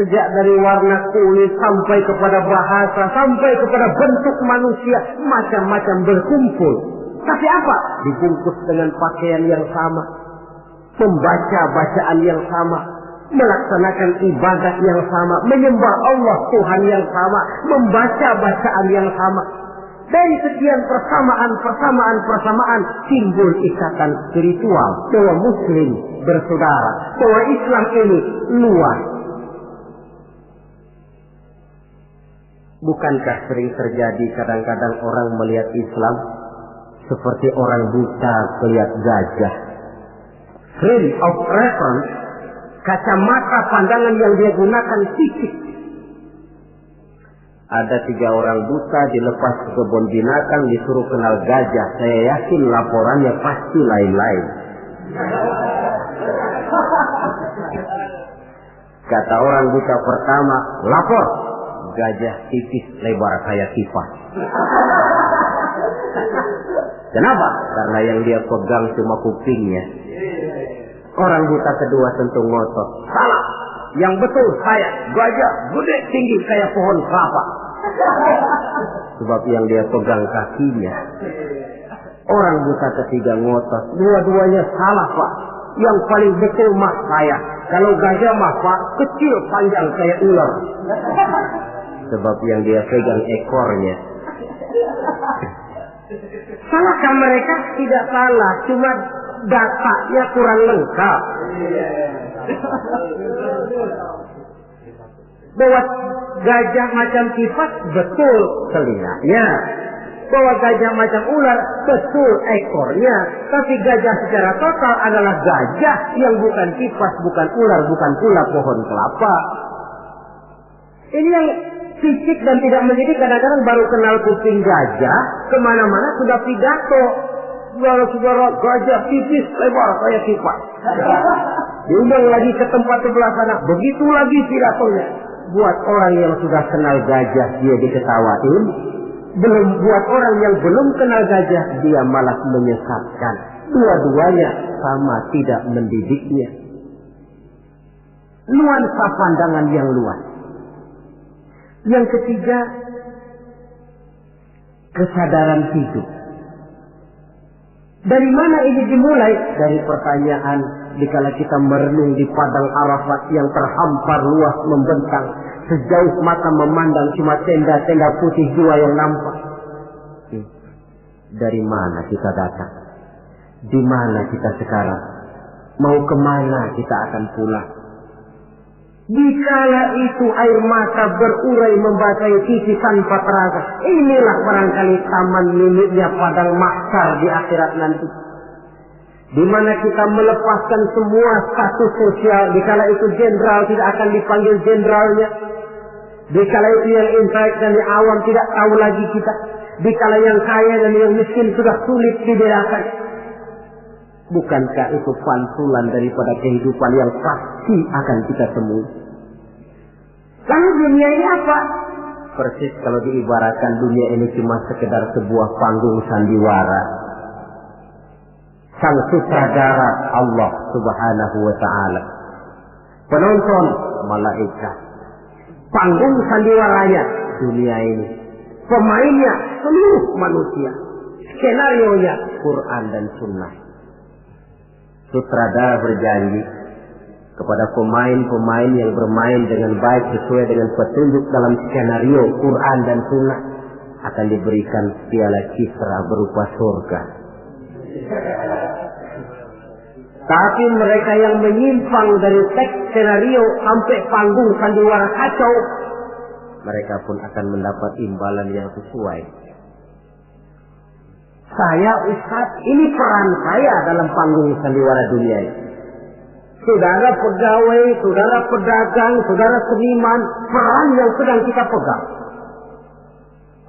S1: sejak dari warna kulit sampai kepada bahasa, sampai kepada bentuk manusia, macam-macam berkumpul. Tapi apa? Dibungkus dengan pakaian yang sama, membaca bacaan yang sama, melaksanakan ibadah yang sama, menyembah Allah Tuhan yang sama, membaca bacaan yang sama. Dari sekian persamaan timbul ikatan spiritual bahwa muslim bersaudara, bahwa Islam ini luas. Bukankah sering terjadi kadang-kadang orang melihat Islam seperti orang buta melihat gajah? Frame of reference, kacamata pandangan yang dia gunakan sipit. Ada 3 orang buta dilepas ke kebun binatang, disuruh kenal gajah. Saya yakin laporannya pasti lain-lain. Kata orang buta pertama, lapor. Gajah tipis lebar kayak kipas. Kenapa? Karena yang dia pegang cuma kupingnya. Orang buta kedua tentu ngotot. Salah. Yang betul saya, gajah gede tinggi kayak pohon kelapa. Sebab yang dia pegang kakinya. Orang buta ketiga ngotot. Dua-duanya salah, Pak. Yang paling betul mah saya. Kalau gajah mah Pak, kecil panjang kayak ular. Sebab yang dia pegang ekornya. Salahkah mereka? Tidak salah, cuma datanya kurang lengkap. Bahwa gajah macam kipas, betul telinganya. Bahwa gajah macam ular, betul ekornya. Tapi gajah secara total adalah gajah yang bukan kipas, bukan ular, bukan pula pohon kelapa. Ini yang fisik dan tidak mendidik. Kadang-kadang baru kenal kuping gajah, kemana-mana sudah pidato. Saudara-saudara, gajah tipis lebar kayak kipas. Diundang lagi ke tempat sebelah sana, begitu lagi pidatonya. Buat orang yang sudah kenal gajah, dia diketawain. Belum buat orang yang belum kenal gajah, dia malah menyesatkan. Dua-duanya sama tidak mendidiknya. Nuansa pandangan yang luas. Yang ketiga, kesadaran hidup. Dari mana ini dimulai? Dari pertanyaan dikala kita merenung di padang Arafat yang terhampar luas membentang, sejauh mata memandang cuma tenda-tenda putih 2 yang nampak. Dari mana kita datang? Di mana kita sekarang? Mau kemana kita akan pulang? Dikala itu air mata berurai membasahi pipi tanpa terasa. Inilah barangkali taman miliknya padang mahsyar di akhirat nanti. di mana kita melepaskan semua status sosial. Dikala itu jenderal tidak akan dipanggil jenderalnya. Dikala itu yang intelek dan yang awam tidak tahu lagi kita. Dikala yang kaya dan yang miskin sudah sulit dibedakan. Bukankah itu pantulan daripada kehidupan yang pasti akan kita temui? Lalu dunia ini apa? Persis kalau diibaratkan dunia ini cuma sekedar sebuah panggung sandiwara. Sang sutradara Allah Subhanahu wa ta'ala. Penonton malaikat. Panggung sandiwaranya dunia ini. Pemainnya seluruh manusia. Skenarionya Quran dan Sunnah. Sutradara berjanji kepada pemain-pemain yang bermain dengan baik sesuai dengan petunjuk dalam skenario Quran dan Sunnah akan diberikan piala citra berupa surga. Tapi mereka yang menyimpang dari teks skenario sampai panggung sandiwara kacau, mereka pun akan mendapat imbalan yang sesuai. Saya Ustaz, ini peran saya dalam panggung sandiwara dunia ini. Saudara pegawai, saudara pedagang, saudara seniman, peran yang sedang kita pegang.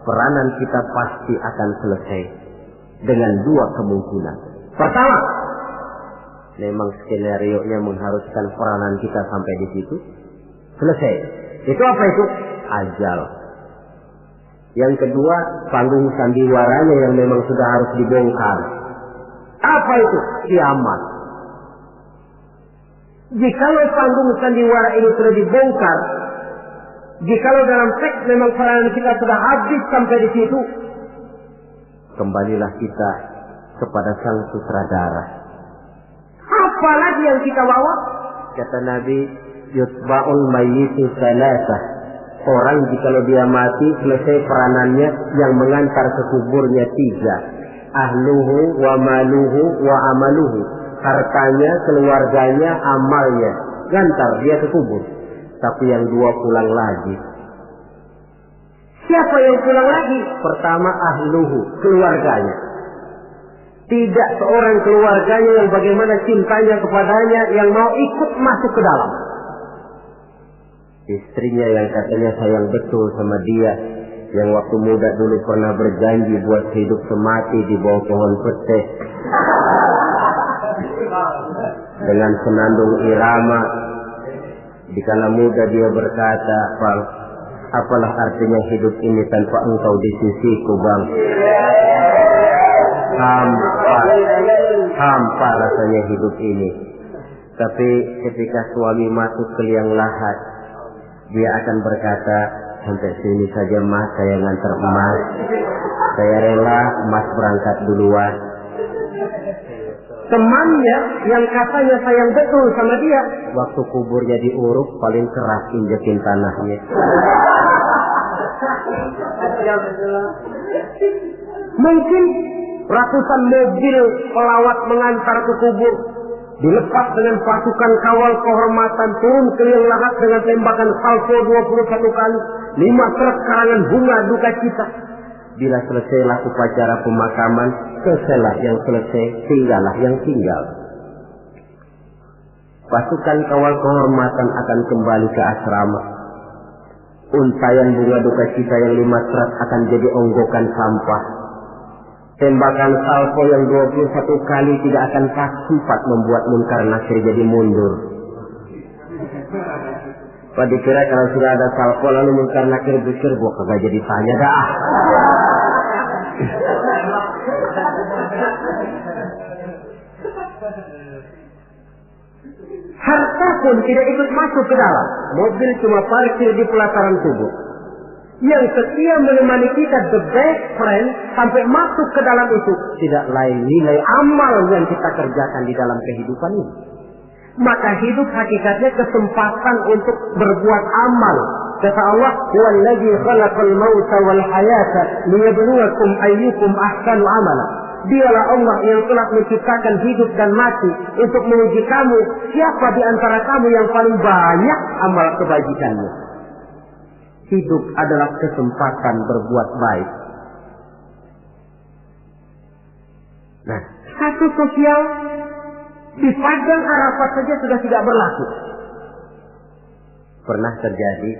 S1: Peranan kita pasti akan selesai dengan dua kemungkinan. Pertama, memang skenario-nya mengharuskan peranan kita sampai di situ. Selesai. Itu apa itu? Ajal. Yang kedua, panggung sandiwaranya yang memang sudah harus dibongkar. Apa itu? Kiamat. Jikalau panggung sandiwara ini sudah dibongkar, jikalau dalam teks memang peranan kita sudah habis sampai di situ, kembalilah kita kepada sang sutradara. Apa lagi yang kita bawa? Kata Nabi, yutba'ul mayyitu salasah. Orang jikalau dia mati, selesai peranannya, yang mengantar ke kuburnya tiga. Ahluhu wa maluhu wa amaluhu. Hartanya, keluarganya, amalnya. Gantar dia ke kubur. Tapi yang dua pulang lagi. Siapa yang pulang lagi? Pertama ahluhu, keluarganya. Tidak seorang keluarganya yang bagaimana cintanya kepadanya yang mau ikut masuk ke dalam. Istrinya yang katanya sayang betul sama dia, yang waktu muda dulu pernah berjanji buat hidup semati di bawah pohon pete dengan senandung irama. Dikala muda dia berkata, apalah artinya hidup ini tanpa engkau di sisiku, Bang. Hampa rasanya hidup ini. Tapi ketika suami masuk ke liang lahat, dia akan berkata, sampai sini saja Mas, saya ngantar emas. Saya rela Mas berangkat duluan. Temannya yang katanya sayang betul sama dia, waktu kuburnya diuruk paling keras injekin tanahnya. Mungkin ratusan mobil pelawat mengantar ke kubur, dilepas dengan pasukan kawal kehormatan, turun ke liang lahat dengan tembakan salvo 21 kali, 5 truk karangan bunga duka cita. Bila selesailah upacara pemakaman, selesailah yang selesai, tinggallah yang tinggal. Pasukan kawal kehormatan akan kembali ke asrama. Untayan bunga duka cita yang 5 truk akan jadi onggokan sampah. Tembakan salvo yang 21 kali tidak akan sempat membuat Munkar Nakir jadi mundur. Pak dikira kalau sudah ada salvo lalu Munkar Nakir pikir, gua kagak jadi tanya dah. Harta pun tidak ikut masuk ke dalam. Mobil cuma parkir di pelataran kubur. Yang setia menemani kita, the best friend, sampai masuk ke dalam itu tidak lain nilai amal yang kita kerjakan di dalam kehidupan ini. Maka hidup hakikatnya kesempatan untuk berbuat amal. Kata Allah, "Wallazi khalaqal mauta wal hayata liyabluwakum ayyukum ahsanu amala." Dialah Allah yang telah menciptakan hidup dan mati untuk menguji kamu, siapa di antara kamu yang paling banyak amal kebajikannya. Hidup adalah kesempatan berbuat baik. Nah, status sosial Di padang Arafat saja sudah tidak berlaku. Pernah terjadi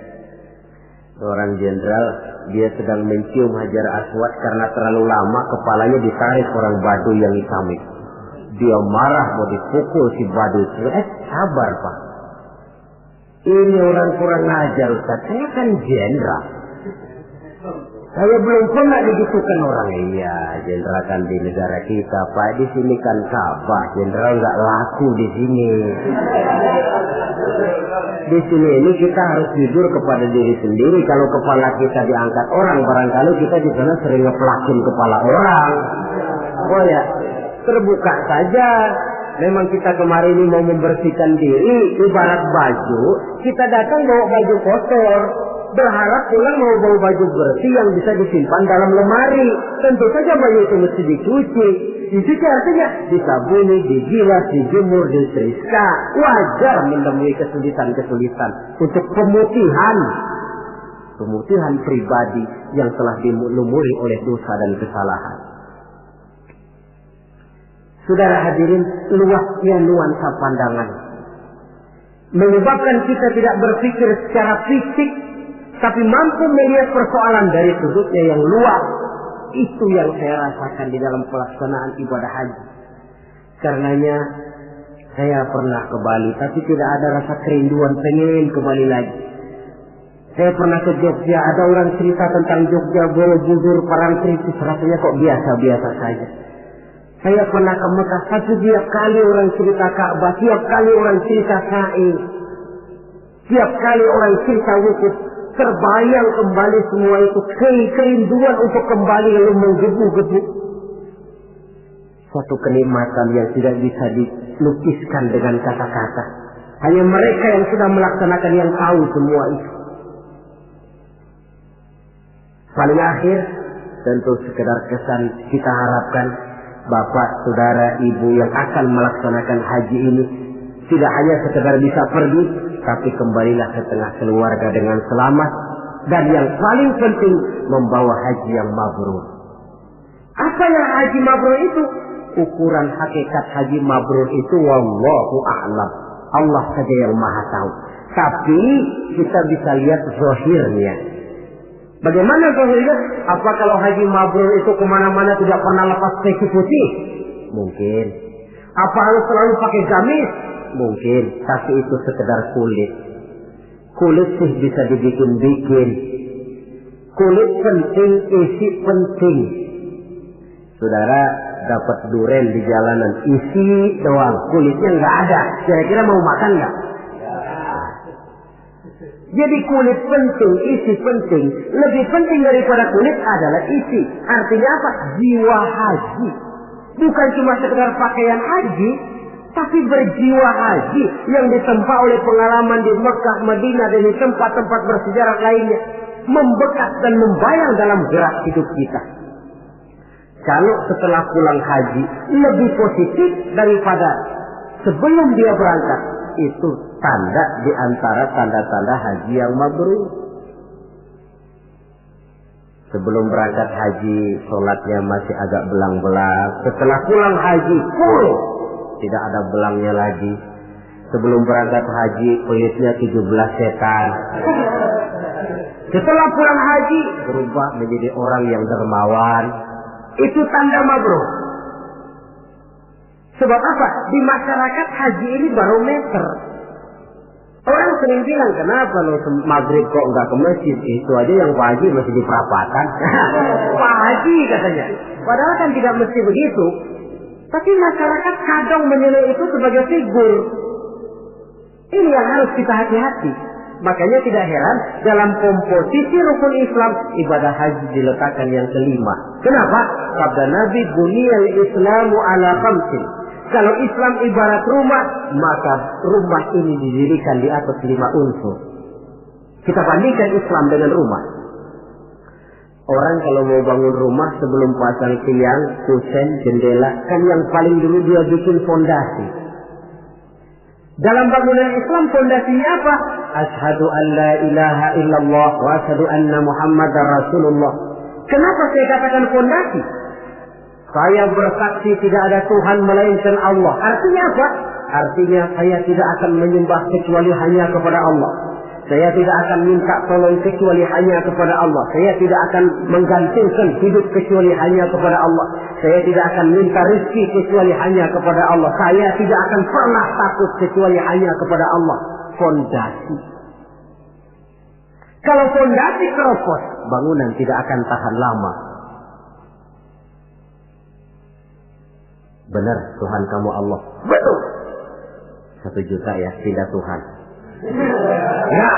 S1: seorang jenderal, dia sedang mencium Hajar Aswad karena terlalu lama kepalanya ditarik orang Baduy yang hitam itu. Dia marah mau dipukul si Baduy. Sabar Pak. Ini orang kurang ajar Ustaz. Saya kan jenderal. Saya belum pernah digitukan orang. Iya, jenderal kan di negara kita Pak. Di sini kan Ka'bah. Jenderal nggak laku di sini. Di sini ini kita harus jujur kepada diri sendiri. Kalau kepala kita diangkat orang, barangkali kita di sana sering ngepelakin kepala orang. Oh ya, terbuka saja. Memang kita kemarin ini mau membersihkan diri, ibarat baju. Kita datang bawa baju kotor, berharap pulang mau bawa baju bersih yang bisa disimpan dalam lemari. Tentu saja baju itu mesti dicuci. Dicuci artinya disabuni, digilas, dijemur, disetrika. Wajar menemui kesulitan-kesulitan untuk pemutihan pribadi yang telah dilumuri oleh dosa dan kesalahan. Saudara hadirin, luasnya nuansa pandangan menyebabkan kita tidak berpikir secara fisik, tapi mampu melihat persoalan dari sudutnya yang luas. Itu yang saya rasakan di dalam pelaksanaan ibadah haji. Karenanya saya pernah ke Bali, tapi tidak ada rasa kerinduan pengen ke Bali lagi. Saya pernah ke Jogja, ada orang cerita tentang Jogja, Borobudur, Parangtritis, rasanya kok biasa-biasa saja. Saya pernah ke Mekah, tapi tiap kali orang cerita Ka'bah, tiap kali orang cerita Sa'i, tiap kali orang cerita wukuf, terbayang kembali semua itu, kerinduan untuk kembali lalu menggebu-gebu. Suatu kenikmatan yang tidak bisa dilukiskan dengan kata-kata. Hanya mereka yang sudah melaksanakan yang tahu semua itu. Paling akhir, tentu sekedar kesan kita harapkan Bapak, saudara, ibu yang akan melaksanakan haji ini tidak hanya sekedar bisa pergi, tapi kembalilah ke tengah keluarga dengan selamat, dan yang paling penting membawa haji yang mabrur. Apa yang haji mabrur itu? Ukuran hakikat haji mabrur itu wallahu a'lam. Allah saja yang maha tahu. Tapi kita bisa lihat zahirnya. Bagaimana zahirnya? Apa kalau haji mabrur itu kemana-mana tidak pernah lepas peci putih? Mungkin. Apa harus selalu pakai gamis? Mungkin. Tapi itu sekedar kulit. Kulit sih bisa dibikin-bikin. Kulit penting, isi penting. Saudara dapat duren di jalanan, isi doang, kulitnya nggak ada. Kira-kira mau makan nggak? Jadi kulit penting, isi penting. Lebih penting daripada kulit adalah isi. Artinya apa? Jiwa haji. Bukan cuma sekedar pakaian haji, tapi berjiwa haji yang ditempa oleh pengalaman di Mekah, Madinah, dan di tempat-tempat bersejarah lainnya. Membekas dan membayang dalam gerak hidup kita. Kalau setelah pulang haji lebih positif daripada sebelum dia berangkat, itu tanda di antara tanda-tanda haji yang mabrur. Sebelum berangkat haji, sholatnya masih agak belang-belang. Setelah pulang haji, full, tidak ada belangnya lagi. Sebelum berangkat haji, kulitnya 17 setan. Setelah pulang haji, berubah menjadi orang yang dermawan. Itu tanda mabrur. Sebab apa? Di masyarakat haji ini barometer. Orang sering bilang, kenapa lo maghrib kok nggak ke masjid? Itu aja yang Pak Haji masih di perapatan. Pak Haji katanya. Padahal kan tidak mesti begitu. Tapi masyarakat kadang menilai itu sebagai figur. Ini yang harus kita hati-hati. Makanya tidak heran dalam komposisi rukun Islam, ibadah haji diletakkan yang kelima. Kenapa? Sabda Nabi, buniyal Islamu ala khamsin. Kalau Islam ibarat rumah, maka rumah ini didirikan di atas 5 unsur. Kita bandingkan Islam dengan rumah. Orang kalau mau bangun rumah sebelum pasang tiang, kusen, jendela, kan yang paling dulu dia bikin fondasi. Dalam bangunan Islam fondasinya apa? Asyhadu an la ilaha illallah wa asyhadu anna Muhammadar Rasulullah. Kenapa saya katakan fondasi? Saya bersaksi tidak ada Tuhan melainkan Allah. Artinya apa? Artinya saya tidak akan menyembah kecuali hanya kepada Allah. Saya tidak akan minta tolong kecuali hanya kepada Allah. Saya tidak akan menggantungkan hidup kecuali hanya kepada Allah. Saya tidak akan minta rezeki kecuali hanya kepada Allah. Saya tidak akan pernah takut kecuali hanya kepada Allah. Fondasi. Kalau fondasi keropos, bangunan tidak akan tahan lama. Benar Tuhan kamu Allah. Betul. 1 juta ya, tidak Tuhan. Ya,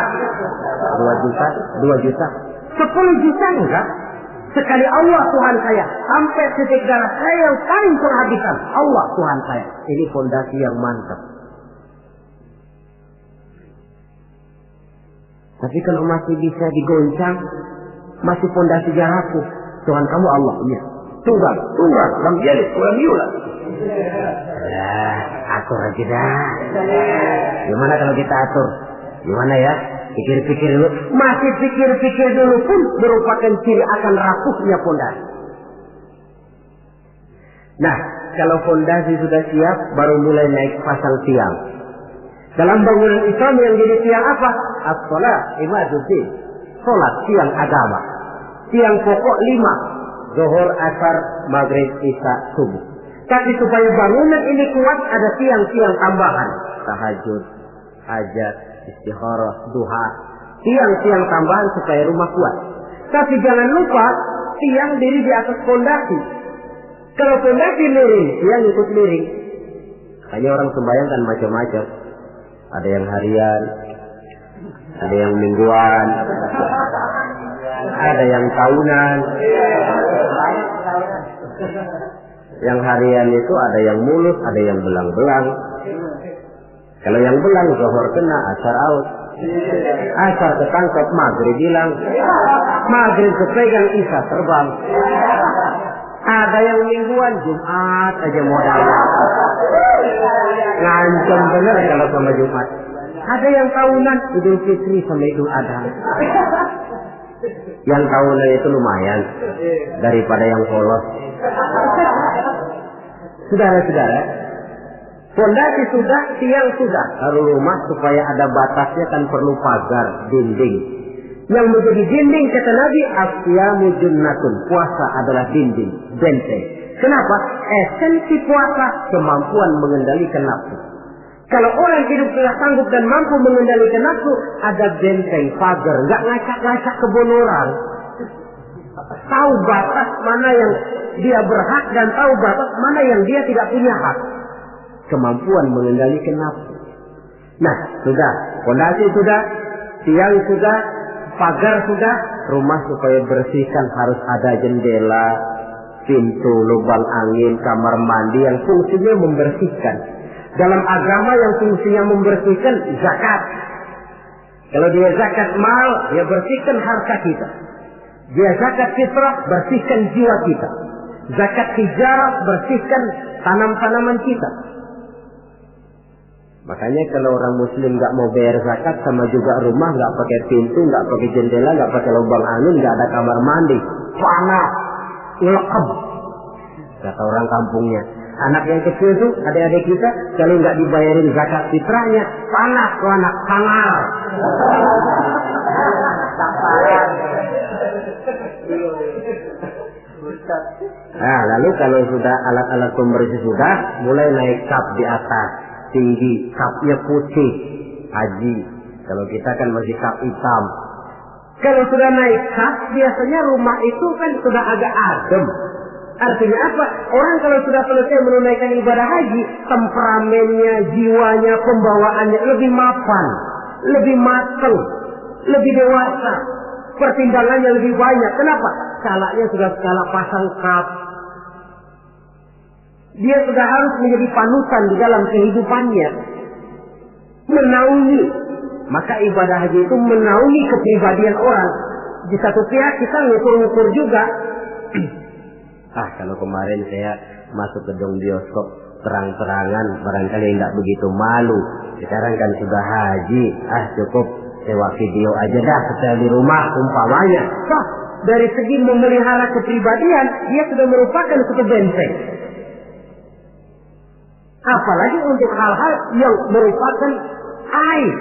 S1: 2 juta, 2 juta, 10 juta enggak. Sekali Allah Tuhan saya, sampai titik darah saya yang paling penghabisan, Allah Tuhan saya. Ini fondasi yang mantap. Tapi kalau masih bisa digoncang, masih fondasinya rapuh, Tuhan kamu Allah, iya. Tunggal, Bang Jelis, Bang Yula. Ya, atur aja dah. Gimana kalau kita atur? Gimana ya? Pikir-pikir dulu. Masih pikir-pikir dulu pun merupakan ciri akan rapuhnya fondasi. Nah, kalau fondasi sudah siap, baru mulai naik pasang tiang. Dalam bangunan Islam yang jadi tiang apa? As-salat, ibaduddin. Salat, tiang agama. Tiang pokok 5. Zuhur, asar, maghrib, isya, subuh. Tapi supaya bangunan ini kuat, ada tiang-tiang tambahan. Tahajud, hajat, istikharah, duha. Tiang-tiang tambahan supaya rumah kuat. Tapi jangan lupa, tiang diri di atas fondasi. Kalau fondasi miring, tiang ikut miring. Hanya orang sembahyang kan macam-macam. Ada yang harian, ada yang mingguan, ada yang tahunan. Yang harian itu ada yang mulus, ada yang belang-belang. Kalau yang belang, zuhur kena, asar out. Asar ketangkap, maghrib hilang. Maghrib kepegang, isya terbang. Ada yang mingguan, Jumat aja modal. Ngancam bener kalau sama Jumat. Ada yang tahunan, Idul Fitri sama Idul Adha. Yang tahunan itu lumayan daripada yang polos. Saudara-saudara, fondasi sudah, tiang sudah. Kalau rumah supaya ada batasnya kan perlu pagar, dinding. Yang menjadi dinding kata Nabi, asyamu junnatun. Puasa adalah dinding, benteng. Kenapa? Esensi puasa kemampuan mengendalikan nafsu. Kalau orang hidup tidak sanggup dan mampu mengendalikan nafsu, ada benteng, pagar, nggak ngacak-ngacak kebun orang. Tahu batas mana yang dia berhak dan tahu batas mana yang dia tidak punya hak. Kemampuan mengendalikan nafsu. Nah, sudah, fondasi sudah, tiang sudah, pagar sudah, rumah supaya bersihkan harus ada jendela, pintu, lubang angin, kamar mandi yang fungsinya membersihkan. Dalam agama yang fungsinya membersihkan zakat. Kalau dia zakat mal, dia bersihkan harta kita. Dia zakat fitrah, bersihkan jiwa kita. Zakat tijarah, bersihkan tanam-tanaman kita. Makanya kalau orang muslim nggak mau bayar zakat, sama juga rumah nggak pakai pintu, nggak pakai jendela, nggak pakai lubang angin, nggak ada kamar mandi, panas, lekeb. Kata orang kampungnya. Anak yang kecil tuh, adik-adik kita, kalau nggak dibayarin zakat fitrahnya, panas tuh anak, sangar. Nah, lalu kalau sudah alat-alat pembersih sudah, mulai naik kap di atas, tinggi, kapnya putih, haji. Kalau kita kan masih kap hitam. Kalau sudah naik kap, biasanya rumah itu kan sudah agak adem. Artinya apa? Orang kalau sudah selesai menunaikan ibadah haji, temperamennya, jiwanya, pembawaannya lebih mapan, lebih matang, lebih dewasa, pertimbangannya lebih banyak. Kenapa? Skalanya sudah skala pasang kap. Dia sudah harus menjadi panutan di dalam kehidupannya, menaungi. Maka ibadah haji itu menaungi kepribadian orang. Di satu pihak kita ngukur-ngukur juga. Kalau kemarin saya masuk ke gedung bioskop terang-terangan, barangkali tidak begitu malu. Sekarang kan sudah haji, cukup sewa video aja dah, setel di rumah umpamanya. dari segi memelihara kepribadian, dia sudah merupakan satu benteng. Apalagi untuk hal-hal yang merupakan aib,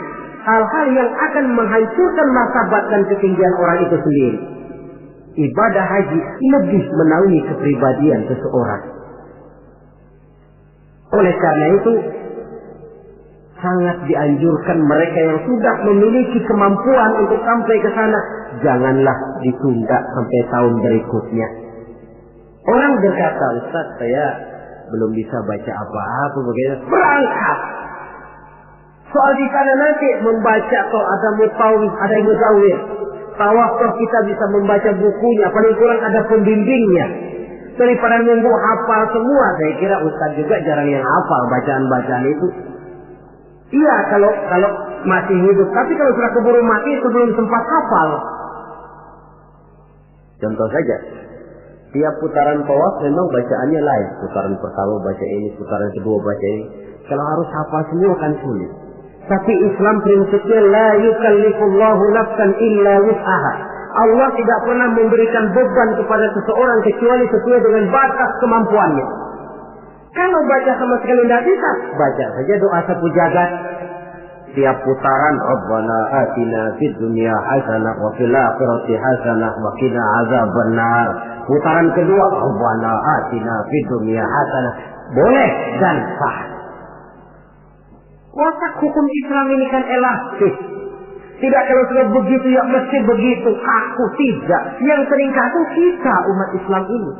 S1: hal-hal yang akan menghancurkan martabat dan ketinggian orang itu sendiri. Ibadah haji lebih menaungi kepribadian seseorang. Oleh karena itu, sangat dianjurkan mereka yang sudah memiliki kemampuan untuk sampai ke sana, janganlah ditunda sampai tahun berikutnya. Orang berkata, Ustaz, saya belum bisa baca apa-apa, bagaimana? Berangkat. Soal di sana nanti membaca, atau ada mutawif, ada muzawir. Tawaf kita bisa membaca bukunya, paling kurang ada pembimbingnya. Daripada nunggu hafal semua, saya kira Ustaz juga jarang yang hafal bacaan-bacaan itu. Iya, kalau masih hidup. Tapi kalau sudah keburu mati itu belum sempat hafal. Contoh saja, tiap putaran tawaf memang bacaannya lain. Putaran pertama baca ini, putaran kedua baca ini. Kalau harus hafal semua kan sulit. Tapi Islam prinsipnya la yukallifullahu nafsan illa wus'aha. Allah tidak pernah memberikan beban kepada seseorang kecuali sesuai dengan batas kemampuannya. Kalau baca sama sekali tidak bisa, baca saja doa sapu jagat. Tiap putaran, Rabbana atina fid dunya hasanah wa fil akhirati hasanah wa qina azabannar. Putaran kedua, Rabbana atina fid dunya hasanah. Boleh dan sah. Watak hukum Islam ini kan elastis. Tidak kalau sudah begitu ya mesti begitu. Aku tidak. Yang sering kaku kita umat Islam ini.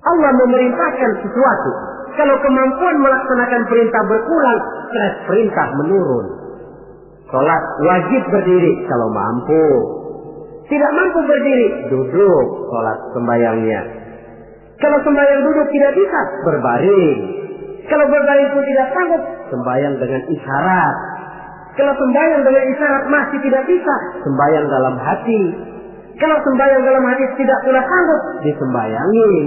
S1: Allah memerintahkan sesuatu. Kalau kemampuan melaksanakan perintah berkurang, stres perintah menurun. Sholat wajib berdiri kalau mampu. Tidak mampu berdiri, duduk sholat sembahyangnya. Kalau sembahyang duduk tidak bisa, berbaring. Kalau berbaring pun tidak sanggup, sembahyang dengan isyarat. Kalau sembahyang dengan isyarat masih tidak bisa, sembahyang dalam hati. Kalau sembahyang dalam hati tidak pula sanggup, disembayangin.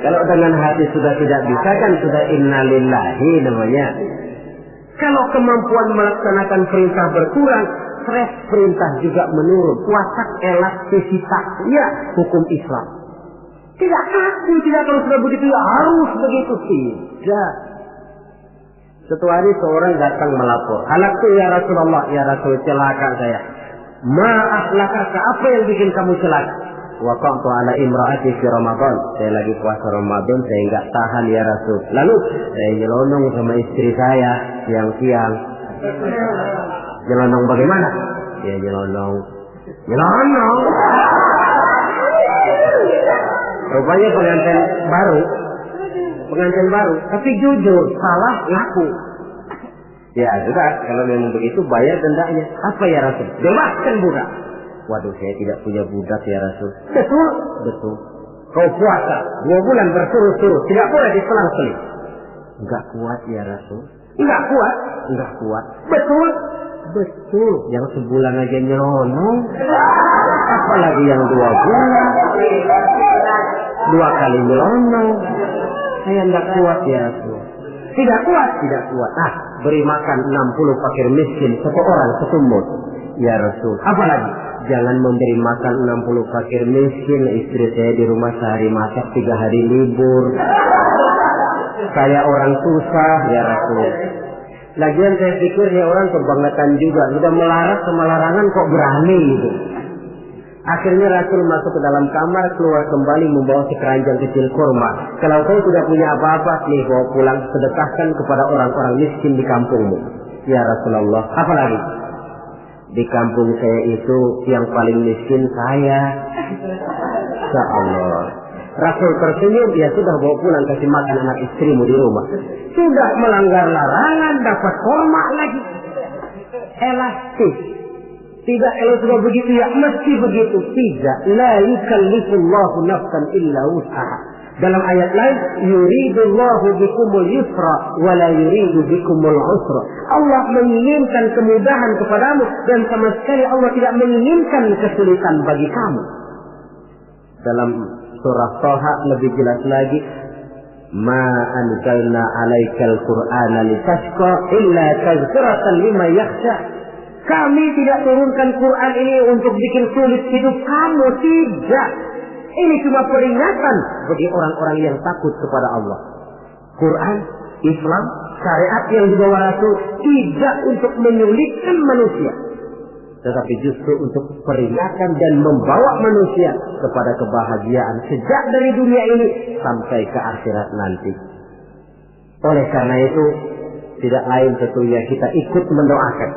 S1: Kalau dengan hati sudah tidak bisa kan sudah innalillahi namanya. Kalau kemampuan melaksanakan perintah berkurang, stres perintah juga menurun. Watak elastisitas, ya hukum Islam. Tidak kaku, tidak kalau sudah begitu ya harus begitu tidak. Suatu hari seorang datang melapor, halaktu ya Rasulullah, ya Rasul celaka saya. Ma'ahlakaka, apa yang bikin kamu celaka? Waqa'tu ala imra'ati fi Ramadan. Saya lagi puasa Ramadan, saya enggak tahan ya Rasul. Lalu saya nyelonong sama istri saya siang-siang. Nyelonong bagaimana? Ya nyelonong. Rupanya pengantin baru, tapi jujur, salah ngaku. Ya sudah, kalau memang begitu bayar dendanya. Apa ya Rasul? Bebaskan budak. Waduh, saya tidak punya budak ya Rasul. Betul. Kau puasa 2 bulan berturut-turut, tidak boleh diselang-seling. Enggak kuat ya Rasul. Enggak kuat. Betul. Yang sebulan aja nyelonong, apalagi yang 2 bulan. 2 kali nyelonong. Saya enggak kuat ya Rasul. Tidak kuat. Beri makan 60 fakir miskin, 1 orang setumut. Ya Rasul. Apalagi jangan memberi makan 60 fakir miskin. Istri saya di rumah sehari masak, 3 hari libur. Saya orang susah ya Rasul. Lagian saya pikir ya orang kebangetan juga. Sudah melarat sama larangan kok berani gitu. Akhirnya Rasul masuk ke dalam kamar, keluar kembali membawa sekeranjang kecil kurma. Kalau kau tidak punya apa-apa, nih bawa pulang, sedekahkan kepada orang-orang miskin di kampungmu. Ya Rasulullah, apalagi? Di kampung saya itu yang paling miskin saya. Ya Allah. Rasul tersenyum, ya sudah bawa pulang kasih makan anak istrimu di rumah. Sudah melanggar larangan, dapat kurma lagi. Elastis. Tidak, kalau sudah begitu ya mesti begitu. Tidak. La yukallifullahu nafsan illa wus'aha. Dalam ayat lain, yuridullahu bikumul yusra wa la yuridu bikumul usra. Allah menginginkan kemudahan kepadamu dan sama sekali Allah tidak menginginkan kesulitan bagi kamu. Dalam surah Thaha lebih jelas lagi, ma anzalna 'alaikal qur'ana litashqa illa tadhkiratan liman yakhsha. Kami tidak turunkan Quran ini untuk bikin sulit hidup kamu. Tidak. Ini cuma peringatan bagi orang-orang yang takut kepada Allah. Quran, Islam, syariat yang dibawa Rasul tidak untuk menyulitkan manusia, tetapi justru untuk peringatan dan membawa manusia kepada kebahagiaan sejak dari dunia ini sampai ke akhirat nanti. Oleh karena itu, tidak lain tentunya kita ikut mendoakan.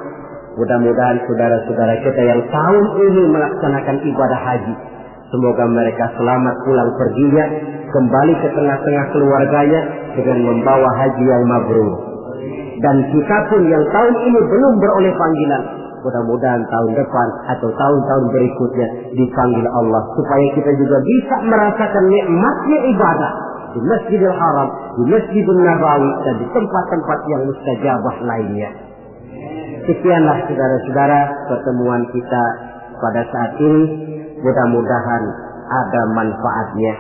S1: Mudah-mudahan saudara-saudara kita yang tahun ini melaksanakan ibadah haji, semoga mereka selamat pulang perginya, kembali ke tengah-tengah keluarganya dengan membawa haji yang mabrur. Dan kita pun yang tahun ini belum beroleh panggilan, mudah-mudahan tahun depan atau tahun-tahun berikutnya dipanggil Allah, supaya kita juga bisa merasakan nikmatnya ibadah di Masjidil Haram, di Masjidil Nabawi, dan di tempat-tempat yang mustajabah lainnya. Sekianlah saudara-saudara pertemuan kita pada saat ini. Mudah-mudahan ada manfaatnya.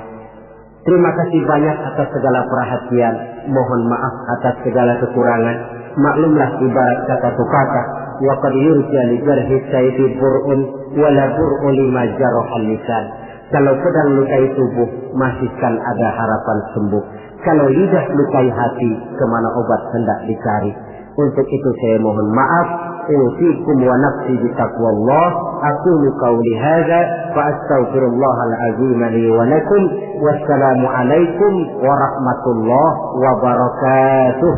S1: Terima kasih banyak atas segala perhatian. Mohon maaf atas segala kekurangan. Maklumlah ibarat kata pepatah, wa qad yurja li jarhi sayfi bur'un wa la bur'u lima jarahal lisan. Kalau pedang lukai tubuh, masih kan ada harapan sembuh. Kalau lidah lukai hati, kemana obat hendak dicari. Untuk itu saya mohon maaf. Usikum wa nafsi bitaqwallah. Aqulu qawli hadza fa astaghfirullahal azim li wa lakum. Wassalamu alaikum warahmatullahi wabarakatuh.